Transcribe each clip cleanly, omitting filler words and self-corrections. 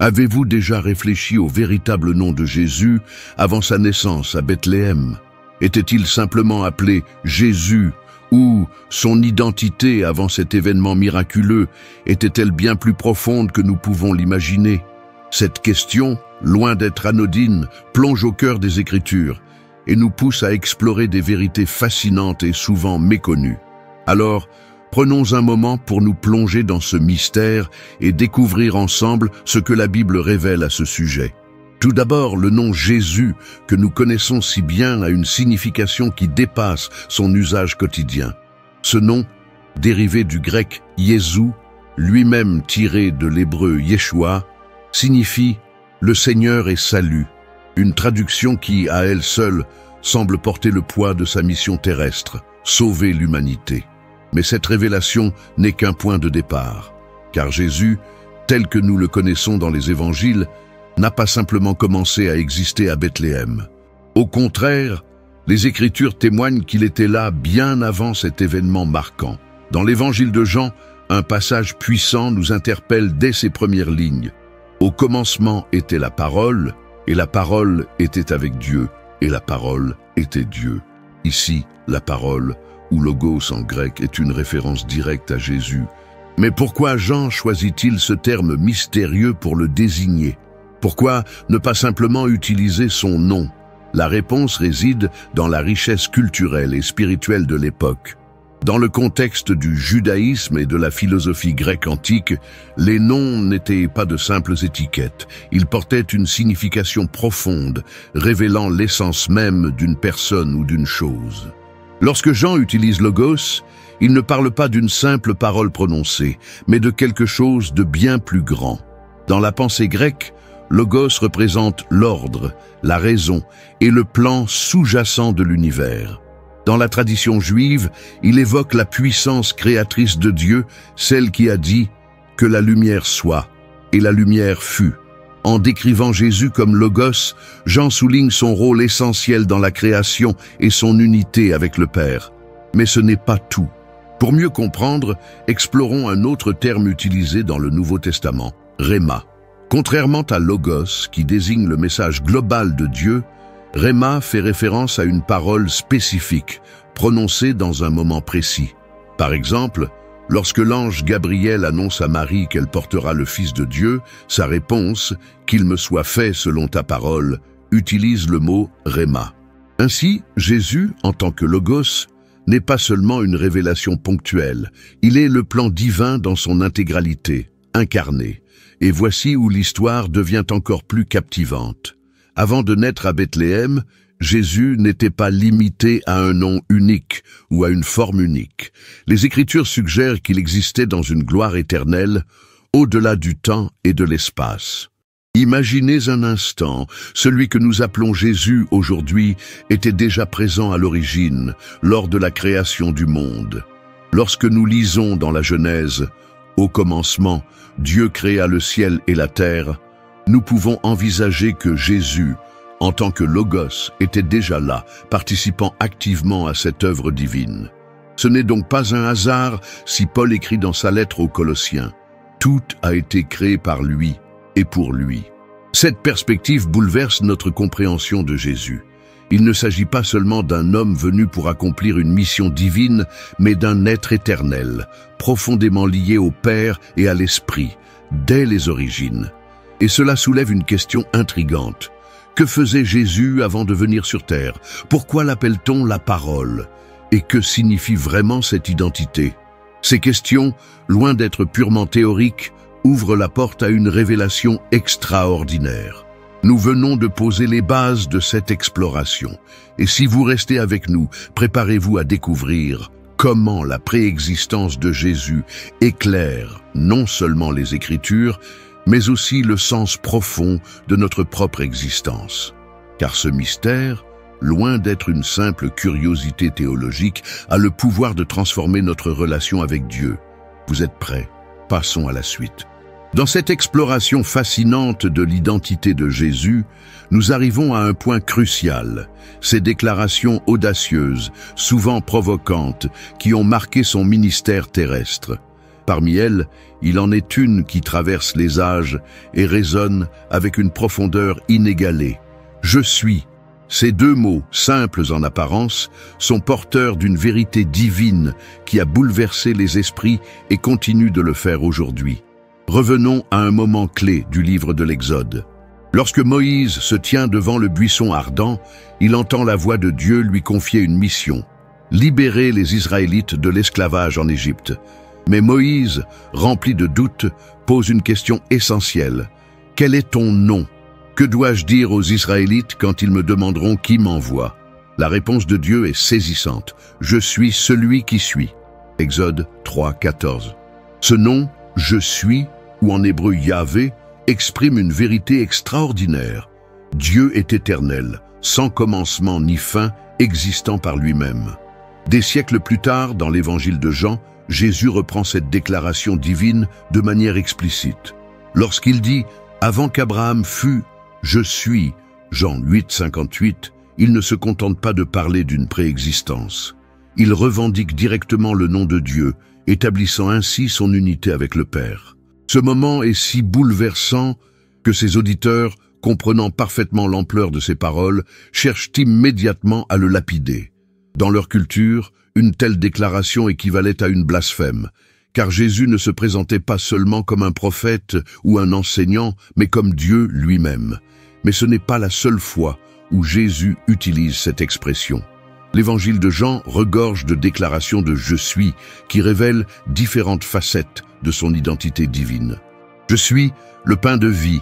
Avez-vous déjà réfléchi au véritable nom de Jésus avant sa naissance à Bethléem? Était-il simplement appelé Jésus ou son identité avant cet événement miraculeux était-elle bien plus profonde que nous pouvons l'imaginer? Cette question, loin d'être anodine, plonge au cœur des Écritures et nous pousse à explorer des vérités fascinantes et souvent méconnues. Alors, prenons un moment pour nous plonger dans ce mystère et découvrir ensemble ce que la Bible révèle à ce sujet. Tout d'abord, le nom Jésus, que nous connaissons si bien, a une signification qui dépasse son usage quotidien. Ce nom, dérivé du grec Jésus, lui-même tiré de l'hébreu Yeshua, signifie « le Seigneur est salut », une traduction qui, à elle seule, semble porter le poids de sa mission terrestre, sauver l'humanité. Mais cette révélation n'est qu'un point de départ, car Jésus, tel que nous le connaissons dans les évangiles, n'a pas simplement commencé à exister à Bethléem. Au contraire, les Écritures témoignent qu'il était là bien avant cet événement marquant. Dans l'évangile de Jean, un passage puissant nous interpelle dès ses premières lignes. Au commencement était la parole, et la parole était avec Dieu, et la parole était Dieu. Ici, la parole, ou logos en grec, est une référence directe à Jésus. Mais pourquoi Jean choisit-il ce terme mystérieux pour le désigner? Pourquoi ne pas simplement utiliser son nom? La réponse réside dans la richesse culturelle et spirituelle de l'époque. Dans le contexte du judaïsme et de la philosophie grecque antique, les noms n'étaient pas de simples étiquettes. Ils portaient une signification profonde, révélant l'essence même d'une personne ou d'une chose. Lorsque Jean utilise logos, il ne parle pas d'une simple parole prononcée, mais de quelque chose de bien plus grand. Dans la pensée grecque, logos représente l'ordre, la raison et le plan sous-jacent de l'univers. Dans la tradition juive, il évoque la puissance créatrice de Dieu, celle qui a dit « que la lumière soit » et la lumière fut. En décrivant Jésus comme logos, Jean souligne son rôle essentiel dans la création et son unité avec le Père. Mais ce n'est pas tout. Pour mieux comprendre, explorons un autre terme utilisé dans le Nouveau Testament, Rhéma. Contrairement à logos, qui désigne le message global de Dieu, Rhéma fait référence à une parole spécifique, prononcée dans un moment précis. Par exemple, lorsque l'ange Gabriel annonce à Marie qu'elle portera le Fils de Dieu, sa réponse, « qu'il me soit fait selon ta parole », utilise le mot Rhéma. Ainsi, Jésus, en tant que logos, n'est pas seulement une révélation ponctuelle, il est le plan divin dans son intégralité, incarné. Et voici où l'histoire devient encore plus captivante. Avant de naître à Bethléem, Jésus n'était pas limité à un nom unique ou à une forme unique. Les Écritures suggèrent qu'il existait dans une gloire éternelle, au-delà du temps et de l'espace. Imaginez un instant, celui que nous appelons Jésus aujourd'hui était déjà présent à l'origine, lors de la création du monde. Lorsque nous lisons dans la Genèse, « Au commencement, Dieu créa le ciel et la terre », nous pouvons envisager que Jésus, en tant que logos, était déjà là, participant activement à cette œuvre divine. Ce n'est donc pas un hasard si Paul écrit dans sa lettre aux Colossiens « Tout a été créé par lui et pour lui ». Cette perspective bouleverse notre compréhension de Jésus. Il ne s'agit pas seulement d'un homme venu pour accomplir une mission divine, mais d'un être éternel, profondément lié au Père et à l'Esprit, dès les origines. Et cela soulève une question intrigante. Que faisait Jésus avant de venir sur terre? Pourquoi l'appelle-t-on la parole? Et que signifie vraiment cette identité? Ces questions, loin d'être purement théoriques, ouvrent la porte à une révélation extraordinaire. Nous venons de poser les bases de cette exploration. Et si vous restez avec nous, préparez-vous à découvrir comment la préexistence de Jésus éclaire non seulement les Écritures, mais aussi le sens profond de notre propre existence. Car ce mystère, loin d'être une simple curiosité théologique, a le pouvoir de transformer notre relation avec Dieu. Vous êtes prêts? Passons à la suite. Dans cette exploration fascinante de l'identité de Jésus, nous arrivons à un point crucial, ces déclarations audacieuses, souvent provocantes, qui ont marqué son ministère terrestre. parmi elles, il en est une qui traverse les âges et résonne avec une profondeur inégalée. Je suis. Ces deux mots, simples en apparence, sont porteurs d'une vérité divine qui a bouleversé les esprits et continue de le faire aujourd'hui. Revenons à un moment clé du livre de l'Exode. Lorsque Moïse se tient devant le buisson ardent, il entend la voix de Dieu lui confier une mission: libérer les Israélites de l'esclavage en Égypte. Mais Moïse, rempli de doutes, pose une question essentielle. Quel est ton nom? Que dois-je dire aux Israélites quand ils me demanderont qui m'envoie? La réponse de Dieu est saisissante. Je suis celui qui suis. Exode 3, 14. Ce nom, je suis, ou en hébreu Yahvé, exprime une vérité extraordinaire. Dieu est éternel, sans commencement ni fin, existant par lui-même. Des siècles plus tard, dans l'évangile de Jean, Jésus reprend cette déclaration divine de manière explicite. Lorsqu'il dit « Avant qu'Abraham fût, je suis », Jean 8, 58, il ne se contente pas de parler d'une préexistence. Il revendique directement le nom de Dieu, établissant ainsi son unité avec le Père. Ce moment est si bouleversant que ses auditeurs, comprenant parfaitement l'ampleur de ses paroles, cherchent immédiatement à le lapider. Dans leur culture, une telle déclaration équivalait à une blasphème, car Jésus ne se présentait pas seulement comme un prophète ou un enseignant, mais comme Dieu lui-même. Mais ce n'est pas la seule fois où Jésus utilise cette expression. L'évangile de Jean regorge de déclarations de « je suis » qui révèlent différentes facettes de son identité divine. « Je suis le pain de vie »,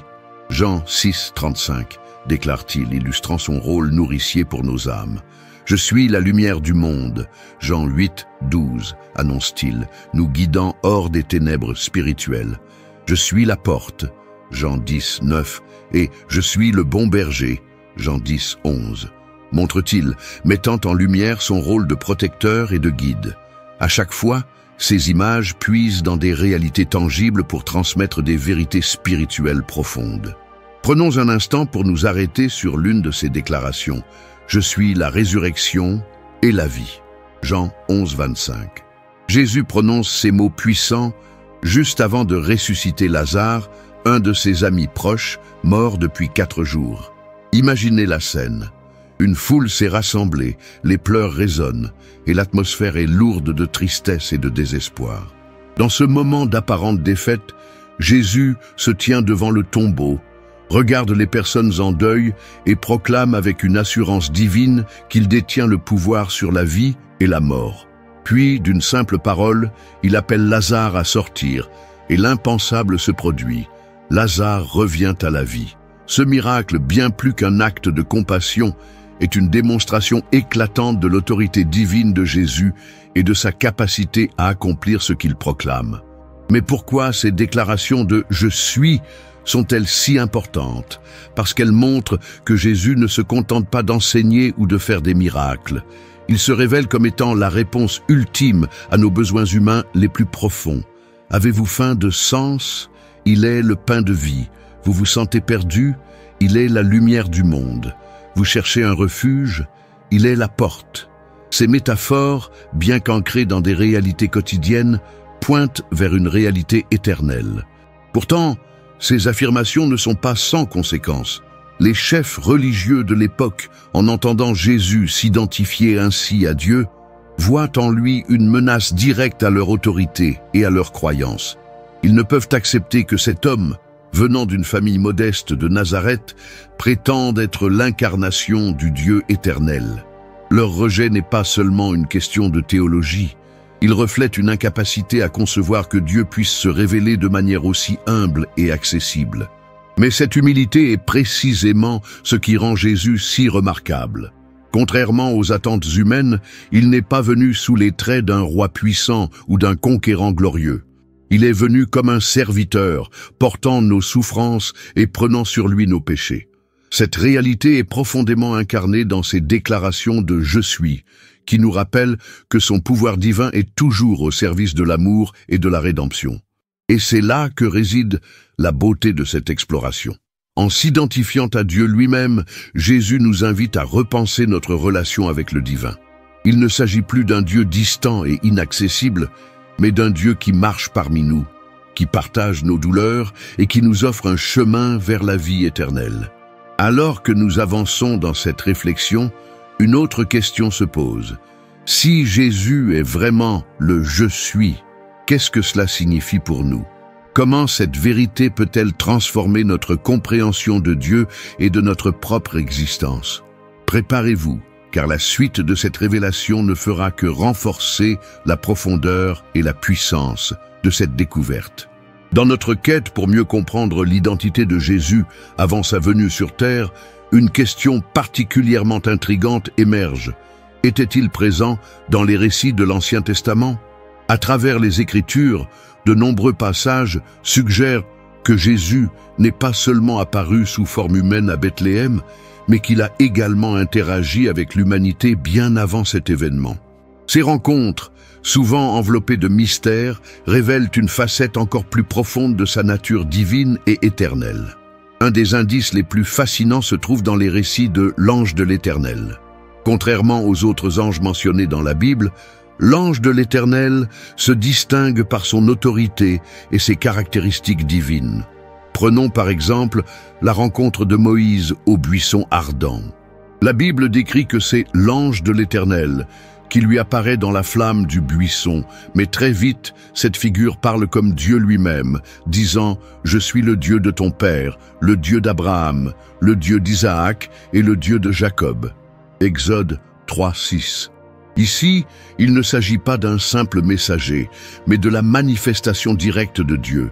Jean 6, 35, déclare-t-il, illustrant son rôle nourricier pour nos âmes. « Je suis la lumière du monde », Jean 8, 12, annonce-t-il, nous guidant hors des ténèbres spirituelles. « Je suis la porte », Jean 10, 9, et « Je suis le bon berger », Jean 10, 11. Montre-t-il, mettant en lumière son rôle de protecteur et de guide. À chaque fois, ces images puisent dans des réalités tangibles pour transmettre des vérités spirituelles profondes. Prenons un instant pour nous arrêter sur l'une de ces déclarations. « Je suis la résurrection et la vie ». Jean 11, 25. Jésus prononce ces mots puissants juste avant de ressusciter Lazare, un de ses amis proches, mort depuis 4 jours. Imaginez la scène. Une foule s'est rassemblée, les pleurs résonnent, et l'atmosphère est lourde de tristesse et de désespoir. Dans ce moment d'apparente défaite, Jésus se tient devant le tombeau, regarde les personnes en deuil et proclame avec une assurance divine qu'il détient le pouvoir sur la vie et la mort. Puis, d'une simple parole, il appelle Lazare à sortir, et l'impensable se produit. Lazare revient à la vie. Ce miracle, bien plus qu'un acte de compassion, est une démonstration éclatante de l'autorité divine de Jésus et de sa capacité à accomplir ce qu'il proclame. Mais pourquoi ces déclarations de « je suis » sont-elles si importantes? Parce qu'elles montrent que Jésus ne se contente pas d'enseigner ou de faire des miracles. Il se révèle comme étant la réponse ultime à nos besoins humains les plus profonds. Avez-vous faim de sens? Il est le pain de vie. Vous vous sentez perdu? Il est la lumière du monde. Vous cherchez un refuge? Il est la porte. Ces métaphores, bien qu'ancrées dans des réalités quotidiennes, pointent vers une réalité éternelle. Pourtant, ces affirmations ne sont pas sans conséquences. Les chefs religieux de l'époque, en entendant Jésus s'identifier ainsi à Dieu, voient en lui une menace directe à leur autorité et à leur croyance. Ils ne peuvent accepter que cet homme, venant d'une famille modeste de Nazareth, prétendent être l'incarnation du Dieu éternel. Leur rejet n'est pas seulement une question de théologie, il reflète une incapacité à concevoir que Dieu puisse se révéler de manière aussi humble et accessible. Mais cette humilité est précisément ce qui rend Jésus si remarquable. Contrairement aux attentes humaines, il n'est pas venu sous les traits d'un roi puissant ou d'un conquérant glorieux. Il est venu comme un serviteur, portant nos souffrances et prenant sur lui nos péchés. Cette réalité est profondément incarnée dans ses déclarations de « Je suis », qui nous rappellent que son pouvoir divin est toujours au service de l'amour et de la rédemption. Et c'est là que réside la beauté de cette exploration. En s'identifiant à Dieu lui-même, Jésus nous invite à repenser notre relation avec le divin. Il ne s'agit plus d'un Dieu distant et inaccessible, mais d'un Dieu qui marche parmi nous, qui partage nos douleurs et qui nous offre un chemin vers la vie éternelle. Alors que nous avançons dans cette réflexion, une autre question se pose. Si Jésus est vraiment le « Je suis », qu'est-ce que cela signifie pour nous? Comment cette vérité peut-elle transformer notre compréhension de Dieu et de notre propre existence? Préparez-vous, car la suite de cette révélation ne fera que renforcer la profondeur et la puissance de cette découverte. Dans notre quête pour mieux comprendre l'identité de Jésus avant sa venue sur terre, une question particulièrement intrigante émerge. Était-il présent dans les récits de l'Ancien Testament? À travers les Écritures, de nombreux passages suggèrent que Jésus n'est pas seulement apparu sous forme humaine à Bethléem, mais qu'il a également interagi avec l'humanité bien avant cet événement. Ces rencontres, souvent enveloppées de mystères, révèlent une facette encore plus profonde de sa nature divine et éternelle. Un des indices les plus fascinants se trouve dans les récits de l'ange de l'Éternel. Contrairement aux autres anges mentionnés dans la Bible, l'ange de l'Éternel se distingue par son autorité et ses caractéristiques divines. Prenons par exemple la rencontre de Moïse au buisson ardent. La Bible décrit que c'est l'ange de l'Éternel qui lui apparaît dans la flamme du buisson, mais très vite, cette figure parle comme Dieu lui-même, disant « Je suis le Dieu de ton père, le Dieu d'Abraham, le Dieu d'Isaac et le Dieu de Jacob. » Exode 3:6. Ici, il ne s'agit pas d'un simple messager, mais de la manifestation directe de Dieu.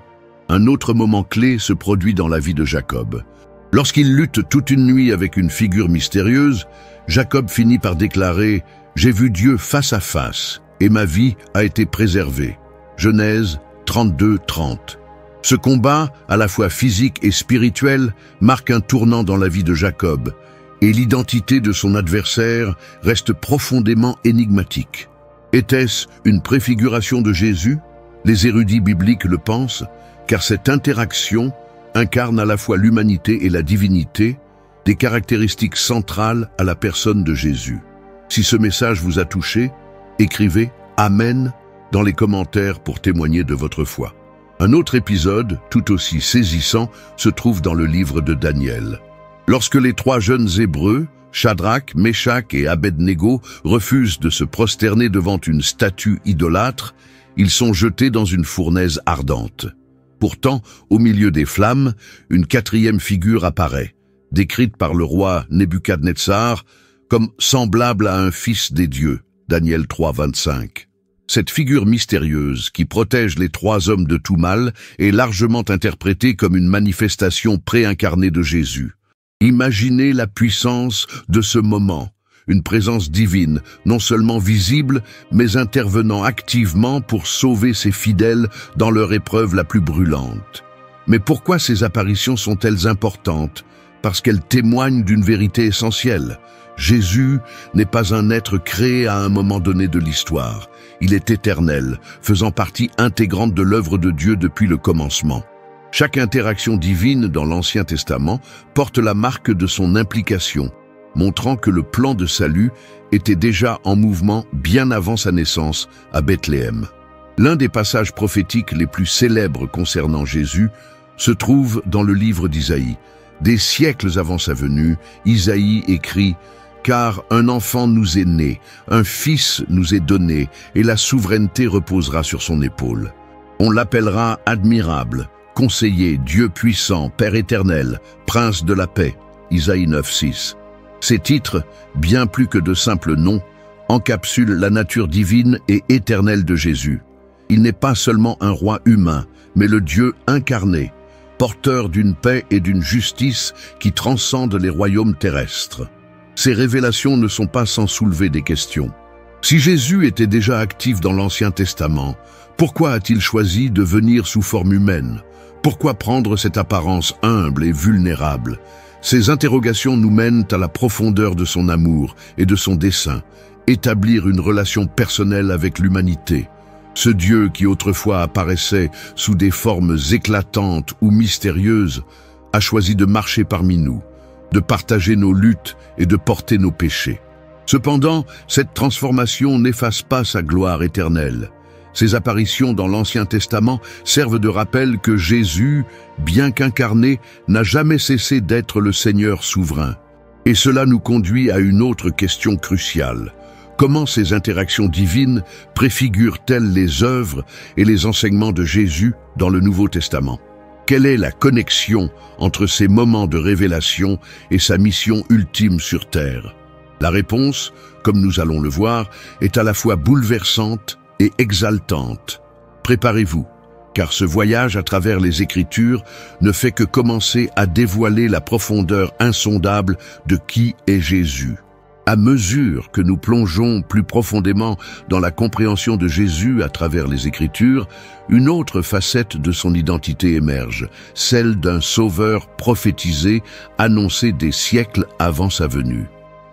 Un autre moment clé se produit dans la vie de Jacob. Lorsqu'il lutte toute une nuit avec une figure mystérieuse, Jacob finit par déclarer « J'ai vu Dieu face à face, et ma vie a été préservée. » Genèse 32:30. Ce combat, à la fois physique et spirituel, marque un tournant dans la vie de Jacob, et l'identité de son adversaire reste profondément énigmatique. Était-ce une préfiguration de Jésus? Les érudits bibliques le pensent, car cette interaction incarne à la fois l'humanité et la divinité, des caractéristiques centrales à la personne de Jésus. Si ce message vous a touché, écrivez « Amen » dans les commentaires pour témoigner de votre foi. Un autre épisode, tout aussi saisissant, se trouve dans le livre de Daniel. Lorsque les trois jeunes Hébreux, Shadrach, Meshach et Abednego, refusent de se prosterner devant une statue idolâtre, ils sont jetés dans une fournaise ardente. Pourtant, au milieu des flammes, une quatrième figure apparaît, décrite par le roi Nebuchadnezzar comme semblable à un fils des dieux, Daniel 3:25. Cette figure mystérieuse qui protège les trois hommes de tout mal est largement interprétée comme une manifestation préincarnée de Jésus. Imaginez la puissance de ce moment, une présence divine, non seulement visible, mais intervenant activement pour sauver ses fidèles dans leur épreuve la plus brûlante. Mais pourquoi ces apparitions sont-elles importantes? Parce qu'elles témoignent d'une vérité essentielle. Jésus n'est pas un être créé à un moment donné de l'histoire. Il est éternel, faisant partie intégrante de l'œuvre de Dieu depuis le commencement. Chaque interaction divine dans l'Ancien Testament porte la marque de son implication, montrant que le plan de salut était déjà en mouvement bien avant sa naissance à Bethléem. L'un des passages prophétiques les plus célèbres concernant Jésus se trouve dans le livre d'Isaïe. Des siècles avant sa venue, Isaïe écrit « Car un enfant nous est né, un fils nous est donné, et la souveraineté reposera sur son épaule. On l'appellera admirable, conseiller, Dieu puissant, Père éternel, prince de la paix. » Isaïe 9:6. Ces titres, bien plus que de simples noms, encapsulent la nature divine et éternelle de Jésus. Il n'est pas seulement un roi humain, mais le Dieu incarné, porteur d'une paix et d'une justice qui transcendent les royaumes terrestres. Ces révélations ne sont pas sans soulever des questions. Si Jésus était déjà actif dans l'Ancien Testament, pourquoi a-t-il choisi de venir sous forme humaine? Pourquoi prendre cette apparence humble et vulnérable? Ces interrogations nous mènent à la profondeur de son amour et de son dessein, établir une relation personnelle avec l'humanité. Ce Dieu qui autrefois apparaissait sous des formes éclatantes ou mystérieuses a choisi de marcher parmi nous, de partager nos luttes et de porter nos péchés. Cependant, cette transformation n'efface pas sa gloire éternelle. Ces apparitions dans l'Ancien Testament servent de rappel que Jésus, bien qu'incarné, n'a jamais cessé d'être le Seigneur souverain. Et cela nous conduit à une autre question cruciale. Comment ces interactions divines préfigurent-elles les œuvres et les enseignements de Jésus dans le Nouveau Testament? Quelle est la connexion entre ces moments de révélation et sa mission ultime sur terre? La réponse, comme nous allons le voir, est à la fois bouleversante et exaltante. Préparez-vous, car ce voyage à travers les Écritures ne fait que commencer à dévoiler la profondeur insondable de qui est Jésus. À mesure que nous plongeons plus profondément dans la compréhension de Jésus à travers les Écritures, une autre facette de son identité émerge, celle d'un sauveur prophétisé, annoncé des siècles avant sa venue.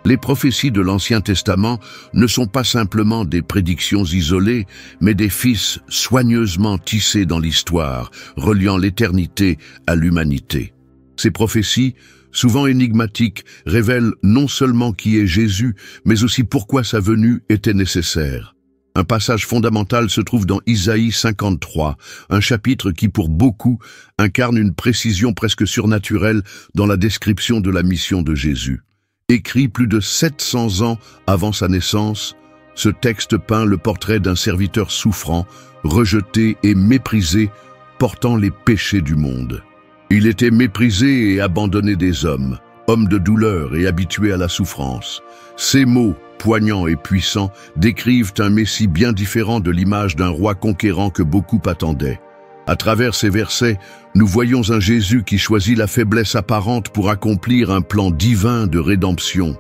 Les prophéties de l'Ancien Testament ne sont pas simplement des prédictions isolées, mais des fils soigneusement tissés dans l'histoire, reliant l'éternité à l'humanité. Ces prophéties, souvent énigmatiques, révèlent non seulement qui est Jésus, mais aussi pourquoi sa venue était nécessaire. Un passage fondamental se trouve dans Isaïe 53, un chapitre qui, pour beaucoup, incarne une précision presque surnaturelle dans la description de la mission de Jésus. Écrit plus de 700 ans avant sa naissance, ce texte peint le portrait d'un serviteur souffrant, rejeté et méprisé, portant les péchés du monde. Il était méprisé et abandonné des hommes, homme de douleur et habitué à la souffrance. Ces mots, poignants et puissants, décrivent un Messie bien différent de l'image d'un roi conquérant que beaucoup attendaient. À travers ces versets, nous voyons un Jésus qui choisit la faiblesse apparente pour accomplir un plan divin de rédemption.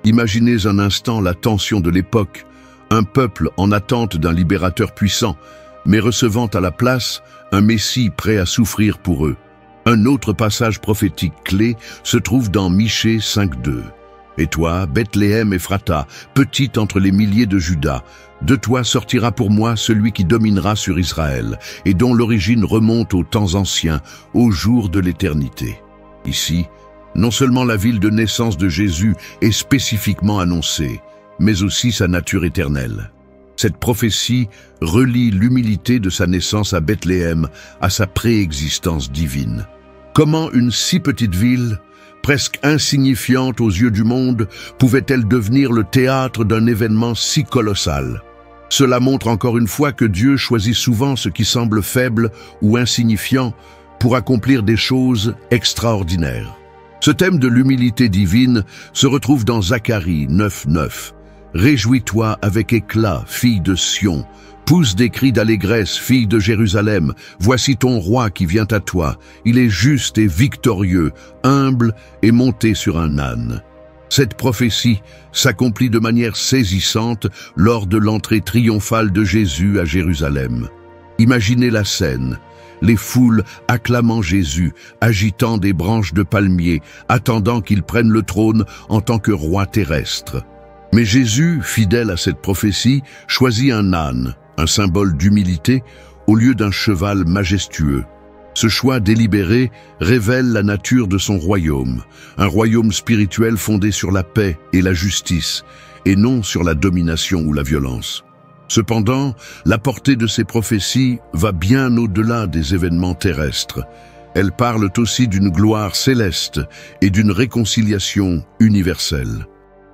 Imaginez un instant la tension de l'époque, un peuple en attente d'un libérateur puissant, mais recevant à la place un Messie prêt à souffrir pour eux. Un autre passage prophétique clé se trouve dans Michée 5:2. « Et toi, Bethléem Ephrata, petite entre les milliers de Juda, de toi sortira pour moi celui qui dominera sur Israël, et dont l'origine remonte aux temps anciens, aux jours de l'éternité. » Ici, non seulement la ville de naissance de Jésus est spécifiquement annoncée, mais aussi sa nature éternelle. Cette prophétie relie l'humilité de sa naissance à Bethléem à sa préexistence divine. Comment une si petite ville, presque insignifiante aux yeux du monde, pouvait-elle devenir le théâtre d'un événement si colossal? Cela montre encore une fois que Dieu choisit souvent ce qui semble faible ou insignifiant pour accomplir des choses extraordinaires. Ce thème de l'humilité divine se retrouve dans Zacharie 9:9. « Réjouis-toi avec éclat, fille de Sion. Pousse des cris d'allégresse, fille de Jérusalem. Voici ton roi qui vient à toi. Il est juste et victorieux, humble et monté sur un âne. » Cette prophétie s'accomplit de manière saisissante lors de l'entrée triomphale de Jésus à Jérusalem. Imaginez la scène. Les foules acclamant Jésus, agitant des branches de palmier, attendant qu'il prenne le trône en tant que roi terrestre. Mais Jésus, fidèle à cette prophétie, choisit un âne, un symbole d'humilité, au lieu d'un cheval majestueux. Ce choix délibéré révèle la nature de son royaume, un royaume spirituel fondé sur la paix et la justice, et non sur la domination ou la violence. Cependant, la portée de ces prophéties va bien au-delà des événements terrestres. Elles parlent aussi d'une gloire céleste et d'une réconciliation universelle.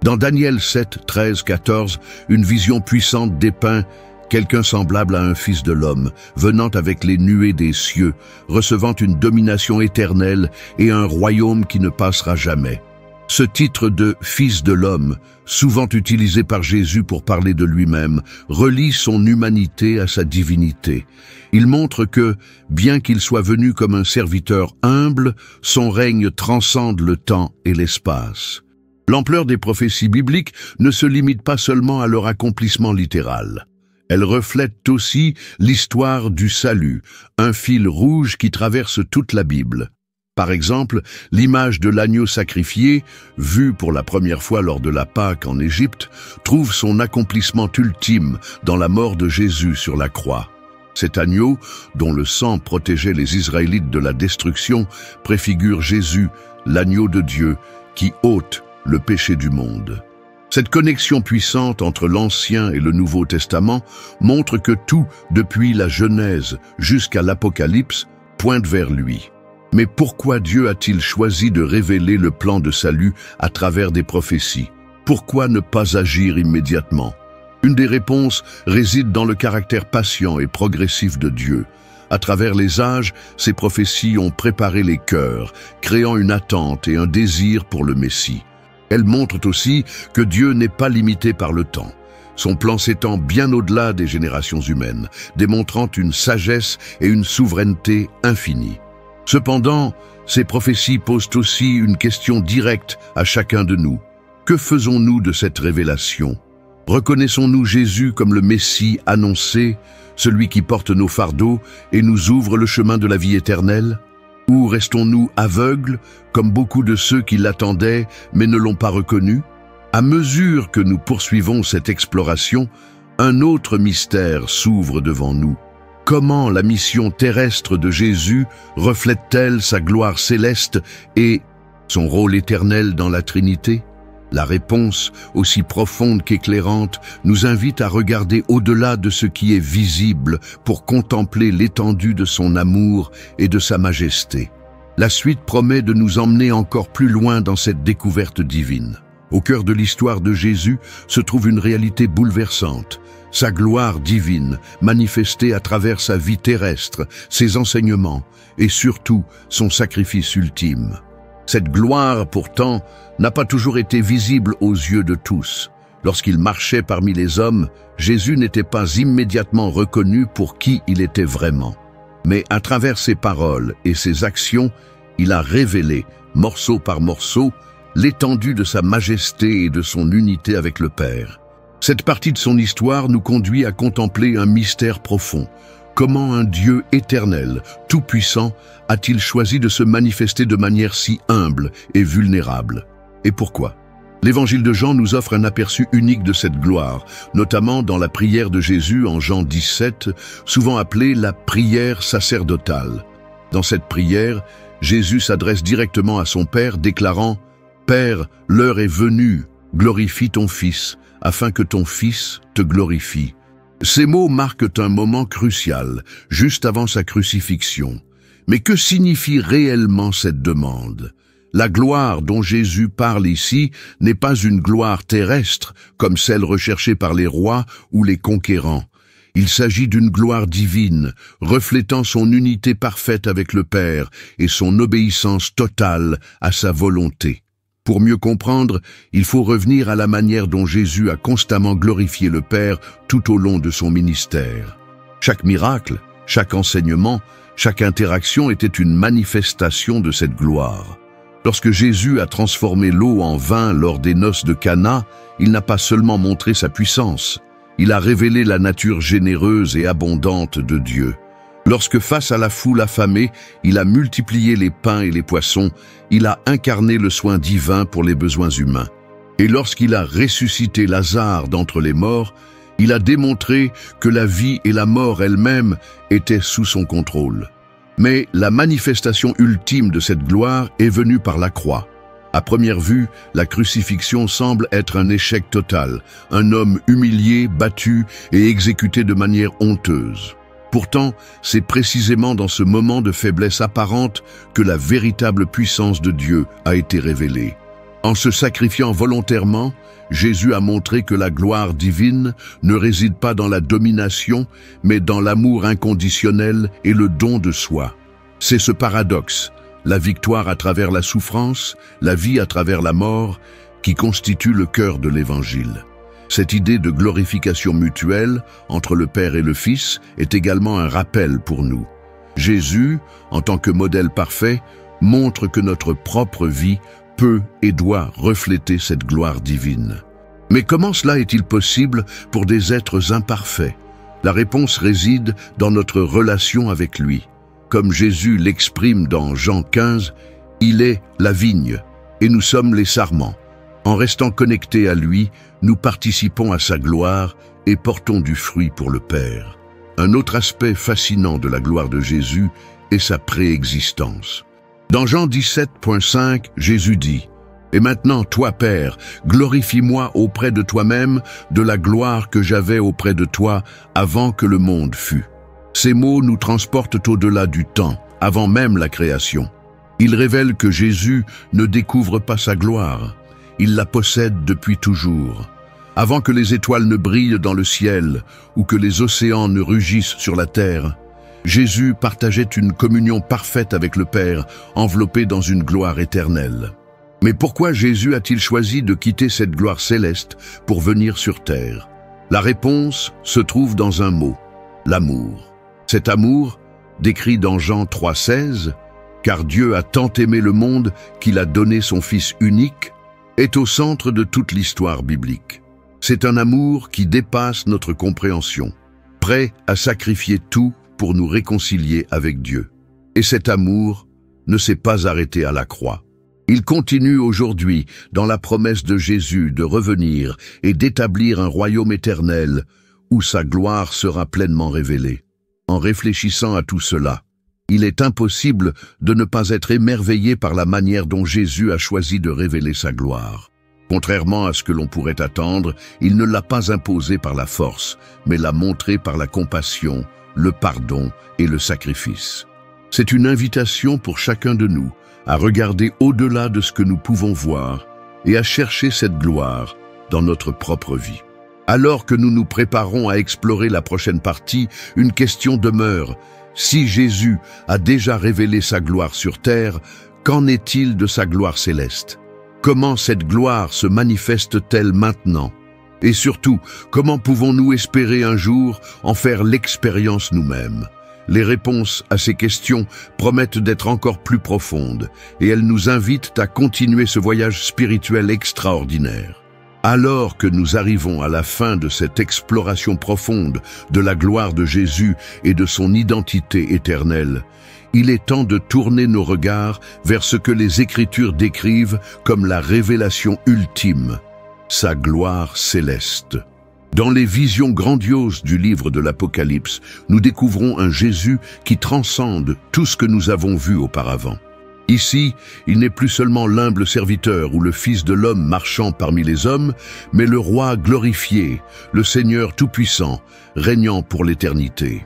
Dans Daniel 7, 13, 14, une vision puissante dépeint quelqu'un semblable à un fils de l'homme, venant avec les nuées des cieux, recevant une domination éternelle et un royaume qui ne passera jamais. Ce titre de « fils de l'homme », souvent utilisé par Jésus pour parler de lui-même, relie son humanité à sa divinité. Il montre que, bien qu'il soit venu comme un serviteur humble, son règne transcende le temps et l'espace. L'ampleur des prophéties bibliques ne se limite pas seulement à leur accomplissement littéral. Elles reflètent aussi l'histoire du salut, un fil rouge qui traverse toute la Bible. Par exemple, l'image de l'agneau sacrifié, vue pour la première fois lors de la Pâque en Égypte, trouve son accomplissement ultime dans la mort de Jésus sur la croix. Cet agneau, dont le sang protégeait les Israélites de la destruction, préfigure Jésus, l'agneau de Dieu, qui ôte le péché du monde. Cette connexion puissante entre l'Ancien et le Nouveau Testament montre que tout, depuis la Genèse jusqu'à l'Apocalypse, pointe vers lui. Mais pourquoi Dieu a-t-il choisi de révéler le plan de salut à travers des prophéties? Pourquoi ne pas agir immédiatement? Une des réponses réside dans le caractère patient et progressif de Dieu. À travers les âges, ces prophéties ont préparé les cœurs, créant une attente et un désir pour le Messie. Elles montrent aussi que Dieu n'est pas limité par le temps. Son plan s'étend bien au-delà des générations humaines, démontrant une sagesse et une souveraineté infinies. Cependant, ces prophéties posent aussi une question directe à chacun de nous. Que faisons-nous de cette révélation? Reconnaissons-nous Jésus comme le Messie annoncé, celui qui porte nos fardeaux et nous ouvre le chemin de la vie éternelle? Ou restons-nous aveugles, comme beaucoup de ceux qui l'attendaient mais ne l'ont pas reconnu? À mesure que nous poursuivons cette exploration, un autre mystère s'ouvre devant nous. Comment la mission terrestre de Jésus reflète-t-elle sa gloire céleste et son rôle éternel dans la Trinité? La réponse, aussi profonde qu'éclairante, nous invite à regarder au-delà de ce qui est visible pour contempler l'étendue de son amour et de sa majesté. La suite promet de nous emmener encore plus loin dans cette découverte divine. Au cœur de l'histoire de Jésus se trouve une réalité bouleversante. Sa gloire divine, manifestée à travers sa vie terrestre, ses enseignements et surtout son sacrifice ultime. Cette gloire, pourtant, n'a pas toujours été visible aux yeux de tous. Lorsqu'il marchait parmi les hommes, Jésus n'était pas immédiatement reconnu pour qui il était vraiment. Mais à travers ses paroles et ses actions, il a révélé, morceau par morceau, l'étendue de sa majesté et de son unité avec le Père. Cette partie de son histoire nous conduit à contempler un mystère profond. Comment un Dieu éternel, tout-puissant, a-t-il choisi de se manifester de manière si humble et vulnérable? Et pourquoi? L'évangile de Jean nous offre un aperçu unique de cette gloire, notamment dans la prière de Jésus en Jean 17, souvent appelée la prière sacerdotale. Dans cette prière, Jésus s'adresse directement à son Père, déclarant « Père, l'heure est venue, glorifie ton Fils, afin que ton Fils te glorifie. » Ces mots marquent un moment crucial, juste avant sa crucifixion. Mais que signifie réellement cette demande? La gloire dont Jésus parle ici n'est pas une gloire terrestre, comme celle recherchée par les rois ou les conquérants. Il s'agit d'une gloire divine, reflétant son unité parfaite avec le Père et son obéissance totale à sa volonté. Pour mieux comprendre, il faut revenir à la manière dont Jésus a constamment glorifié le Père tout au long de son ministère. Chaque miracle, chaque enseignement, chaque interaction était une manifestation de cette gloire. Lorsque Jésus a transformé l'eau en vin lors des noces de Cana, il n'a pas seulement montré sa puissance, il a révélé la nature généreuse et abondante de Dieu. Lorsque face à la foule affamée, il a multiplié les pains et les poissons, il a incarné le soin divin pour les besoins humains. Et lorsqu'il a ressuscité Lazare d'entre les morts, il a démontré que la vie et la mort elles-mêmes étaient sous son contrôle. Mais la manifestation ultime de cette gloire est venue par la croix. À première vue, la crucifixion semble être un échec total, un homme humilié, battu et exécuté de manière honteuse. Pourtant, c'est précisément dans ce moment de faiblesse apparente que la véritable puissance de Dieu a été révélée. En se sacrifiant volontairement, Jésus a montré que la gloire divine ne réside pas dans la domination, mais dans l'amour inconditionnel et le don de soi. C'est ce paradoxe, la victoire à travers la souffrance, la vie à travers la mort, qui constitue le cœur de l'Évangile. Cette idée de glorification mutuelle entre le Père et le Fils est également un rappel pour nous. Jésus, en tant que modèle parfait, montre que notre propre vie peut et doit refléter cette gloire divine. Mais comment cela est-il possible pour des êtres imparfaits? La réponse réside dans notre relation avec lui. Comme Jésus l'exprime dans Jean 15, il est la vigne et nous sommes les sarments. En restant connectés à lui, nous participons à sa gloire et portons du fruit pour le Père. Un autre aspect fascinant de la gloire de Jésus est sa préexistence. Dans Jean 17.5, Jésus dit « Et maintenant, toi, Père, glorifie-moi auprès de toi-même de la gloire que j'avais auprès de toi avant que le monde fût. » Ces mots nous transportent au-delà du temps, avant même la création. Ils révèlent que Jésus ne découvre pas sa gloire. Il la possède depuis toujours. Avant que les étoiles ne brillent dans le ciel ou que les océans ne rugissent sur la terre, Jésus partageait une communion parfaite avec le Père, enveloppé dans une gloire éternelle. Mais pourquoi Jésus a-t-il choisi de quitter cette gloire céleste pour venir sur terre? La réponse se trouve dans un mot, l'amour. Cet amour, décrit dans Jean 3,16, « Car Dieu a tant aimé le monde qu'il a donné son Fils unique », est au centre de toute l'histoire biblique. C'est un amour qui dépasse notre compréhension, prêt à sacrifier tout pour nous réconcilier avec Dieu. Et cet amour ne s'est pas arrêté à la croix. Il continue aujourd'hui dans la promesse de Jésus de revenir et d'établir un royaume éternel où sa gloire sera pleinement révélée. En réfléchissant à tout cela, il est impossible de ne pas être émerveillé par la manière dont Jésus a choisi de révéler sa gloire. Contrairement à ce que l'on pourrait attendre, il ne l'a pas imposée par la force, mais l'a montrée par la compassion, le pardon et le sacrifice. C'est une invitation pour chacun de nous à regarder au-delà de ce que nous pouvons voir et à chercher cette gloire dans notre propre vie. Alors que nous nous préparons à explorer la prochaine partie, une question demeure. Si Jésus a déjà révélé sa gloire sur terre, qu'en est-il de sa gloire céleste? Comment cette gloire se manifeste-t-elle maintenant? Et surtout, comment pouvons-nous espérer un jour en faire l'expérience nous-mêmes? Les réponses à ces questions promettent d'être encore plus profondes et elles nous invitent à continuer ce voyage spirituel extraordinaire. Alors que nous arrivons à la fin de cette exploration profonde de la gloire de Jésus et de son identité éternelle, il est temps de tourner nos regards vers ce que les Écritures décrivent comme la révélation ultime, sa gloire céleste. Dans les visions grandioses du livre de l'Apocalypse, nous découvrons un Jésus qui transcende tout ce que nous avons vu auparavant. Ici, il n'est plus seulement l'humble serviteur ou le Fils de l'homme marchant parmi les hommes, mais le Roi glorifié, le Seigneur tout-puissant, régnant pour l'éternité.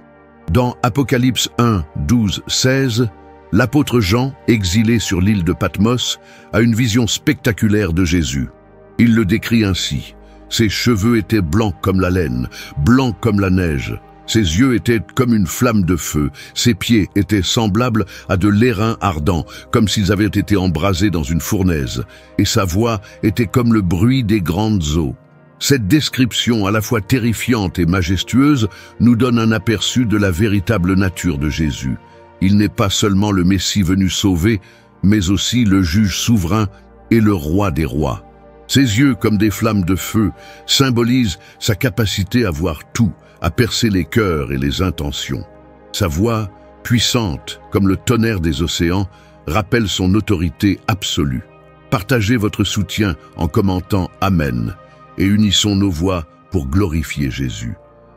Dans Apocalypse 1, 12, 16, l'apôtre Jean, exilé sur l'île de Patmos, a une vision spectaculaire de Jésus. Il le décrit ainsi. Ses cheveux étaient blancs comme la laine, blancs comme la neige. Ses yeux étaient comme une flamme de feu. Ses pieds étaient semblables à de l'airain ardent, comme s'ils avaient été embrasés dans une fournaise. Et sa voix était comme le bruit des grandes eaux. Cette description à la fois terrifiante et majestueuse nous donne un aperçu de la véritable nature de Jésus. Il n'est pas seulement le Messie venu sauver, mais aussi le juge souverain et le roi des rois. Ses yeux, comme des flammes de feu, symbolisent sa capacité à voir tout, à percer les cœurs et les intentions. Sa voix, puissante comme le tonnerre des océans, rappelle son autorité absolue. Partagez votre soutien en commentant « Amen » et unissons nos voix pour glorifier Jésus.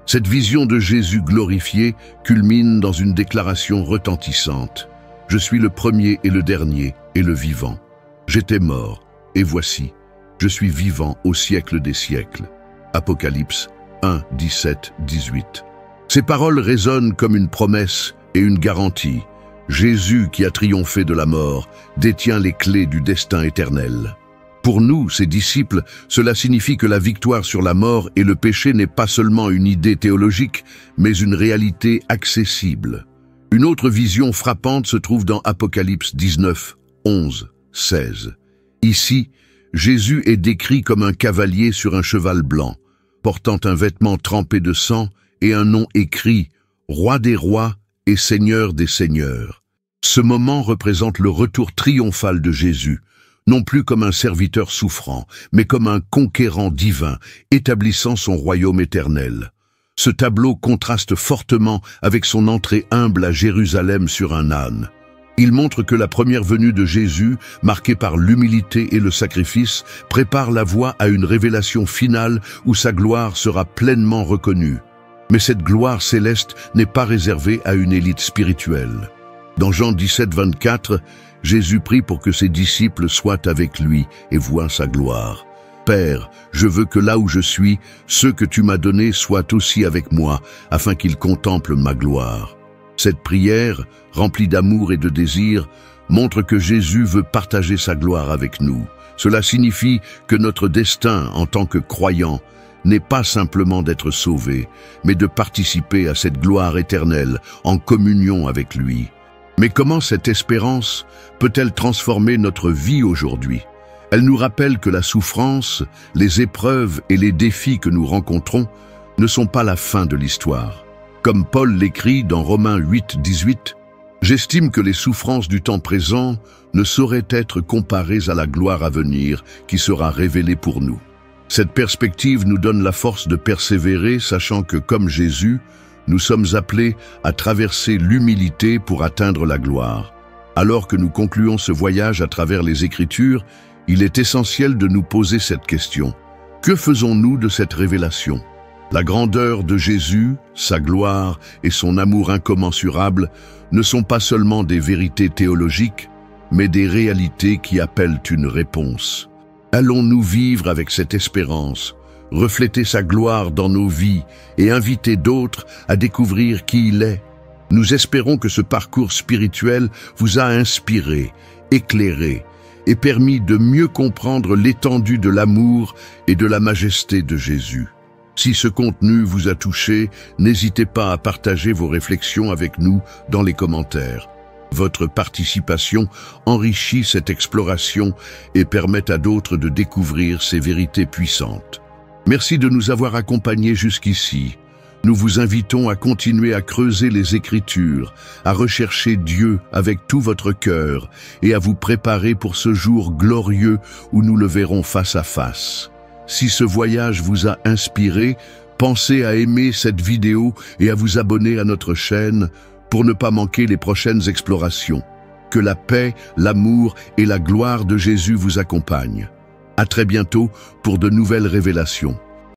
Cette vision de Jésus glorifié culmine dans une déclaration retentissante. « Je suis le premier et le dernier et le vivant. J'étais mort, et voici, je suis vivant au siècle des siècles. » Apocalypse 1, 17, 18. Ces paroles résonnent comme une promesse et une garantie. Jésus, qui a triomphé de la mort, détient les clés du destin éternel. Pour nous, ses disciples, cela signifie que la victoire sur la mort et le péché n'est pas seulement une idée théologique, mais une réalité accessible. Une autre vision frappante se trouve dans Apocalypse 19, 11, 16. Ici, Jésus est décrit comme un cavalier sur un cheval blanc, portant un vêtement trempé de sang et un nom écrit « Roi des rois et Seigneur des seigneurs ». Ce moment représente le retour triomphal de Jésus, non plus comme un serviteur souffrant, mais comme un conquérant divin, établissant son royaume éternel. Ce tableau contraste fortement avec son entrée humble à Jérusalem sur un âne. Il montre que la première venue de Jésus, marquée par l'humilité et le sacrifice, prépare la voie à une révélation finale où sa gloire sera pleinement reconnue. Mais cette gloire céleste n'est pas réservée à une élite spirituelle. Dans Jean 17, 24, Jésus prie pour que ses disciples soient avec lui et voient sa gloire. « Père, je veux que là où je suis, ceux que tu m'as donnés soient aussi avec moi, afin qu'ils contemplent ma gloire. » Cette prière, remplie d'amour et de désir, montre que Jésus veut partager sa gloire avec nous. Cela signifie que notre destin en tant que croyants n'est pas simplement d'être sauvés, mais de participer à cette gloire éternelle en communion avec lui. Mais comment cette espérance peut-elle transformer notre vie aujourd'hui? Elle nous rappelle que la souffrance, les épreuves et les défis que nous rencontrons ne sont pas la fin de l'histoire. Comme Paul l'écrit dans Romains 8, 18, « J'estime que les souffrances du temps présent ne sauraient être comparées à la gloire à venir qui sera révélée pour nous. » Cette perspective nous donne la force de persévérer, sachant que, comme Jésus, nous sommes appelés à traverser l'humilité pour atteindre la gloire. Alors que nous concluons ce voyage à travers les Écritures, il est essentiel de nous poser cette question. Que faisons-nous de cette révélation? La grandeur de Jésus, sa gloire et son amour incommensurable ne sont pas seulement des vérités théologiques, mais des réalités qui appellent une réponse. Allons-nous vivre avec cette espérance, refléter sa gloire dans nos vies et inviter d'autres à découvrir qui il est? Nous espérons que ce parcours spirituel vous a inspiré, éclairé et permis de mieux comprendre l'étendue de l'amour et de la majesté de Jésus. Si ce contenu vous a touché, n'hésitez pas à partager vos réflexions avec nous dans les commentaires. Votre participation enrichit cette exploration et permet à d'autres de découvrir ces vérités puissantes. Merci de nous avoir accompagnés jusqu'ici. Nous vous invitons à continuer à creuser les Écritures, à rechercher Dieu avec tout votre cœur et à vous préparer pour ce jour glorieux où nous le verrons face à face. Si ce voyage vous a inspiré, pensez à aimer cette vidéo et à vous abonner à notre chaîne pour ne pas manquer les prochaines explorations. Que la paix, l'amour et la gloire de Jésus vous accompagnent. À très bientôt pour de nouvelles révélations.